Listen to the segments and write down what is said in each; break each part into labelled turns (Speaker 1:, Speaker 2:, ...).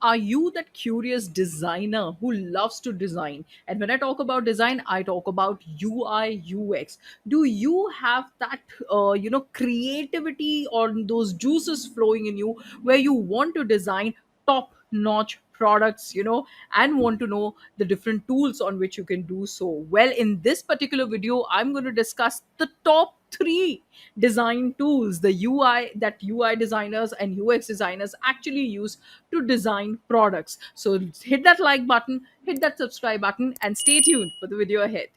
Speaker 1: Are you that curious designer who loves to design? And when I talk about design, I talk about UI, UX. Do you have that, creativity or those juices flowing in you where you want to design top notch products, and want to know the different tools on which you can do so? Well, in this particular video, I'm going to discuss the top three design tools, the UI that UI designers and UX designers actually use to design products. So hit that like button, hit that subscribe button, and stay tuned for the video ahead.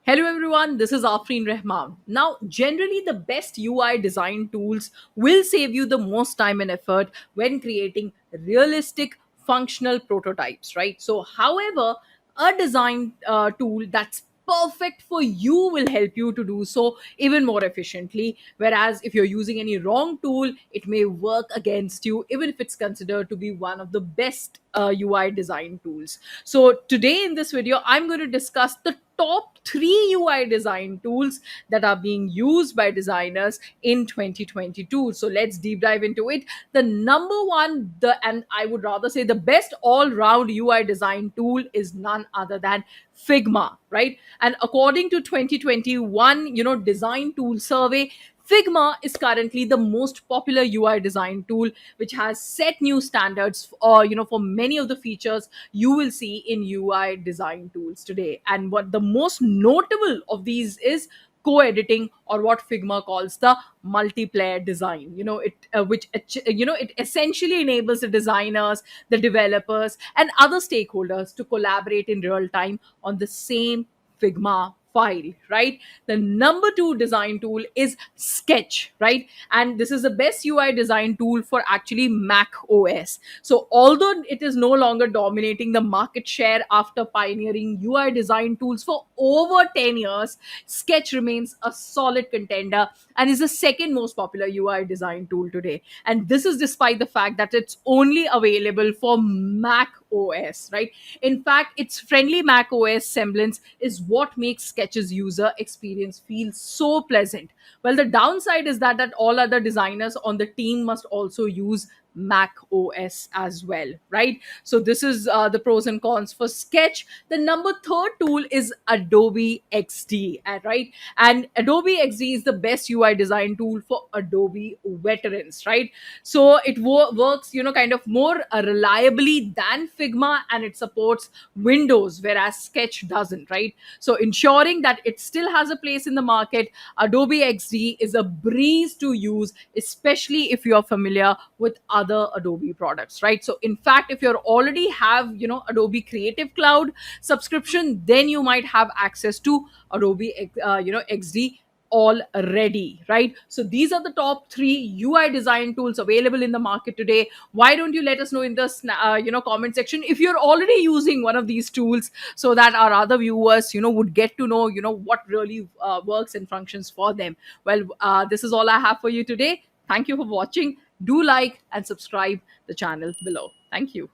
Speaker 1: Hello everyone, this is Afreen Rahman. Now, generally, the best UI design tools will save you the most time and effort when creating realistic functional prototypes, right? So, however, a design tool that's perfect for you will help you to do so even more efficiently. Whereas, if you're using any wrong tool, it may work against you, even if it's considered to be one of the best UI design tools. So, today in this video, I'm going to discuss the top three UI design tools that are being used by designers in 2022. So let's deep dive into it. The number one, and I would rather say the best all-round UI design tool is none other than Figma, right? And according to 2021, design tool survey, Figma is currently the most popular UI design tool, which has set new standards, for many of the features you will see in UI design tools today. And what the most notable of these is co-editing, or what Figma calls the multiplayer design. It essentially enables the designers, the developers, and other stakeholders to collaborate in real time on the same Figma file, right? The number two design tool is Sketch, right? And this is the best UI design tool for actually Mac OS. So although it is no longer dominating the market share after pioneering UI design tools for over 10 years, Sketch remains a solid contender and is the second most popular UI design tool today. And this is despite the fact that it's only available for Mac OS, right? In fact, its friendly Mac OS semblance is what makes Sketch's user experience feel so pleasant. Well, the downside is that all other designers on the team must also use Mac OS as well, right? So this is the pros and cons for Sketch. The number third tool is Adobe XD, right? And Adobe XD is the best UI design tool for Adobe veterans, right? So it works, kind of more reliably than Figma, and it supports Windows, whereas Sketch doesn't, right? So ensuring that it still has a place in the market, Adobe XD is a breeze to use, especially if you're familiar with other Adobe products, right? So in fact, if you already have, Adobe Creative Cloud subscription, then you might have access to Adobe, XD already, right? So these are the top three UI design tools available in the market today. Why don't you let us know in the comment section if you're already using one of these tools, so that our other viewers would get to know what really works and functions for them. Well, this is all I have for you today. Thank you for watching. Do like and subscribe the channel below. Thank you.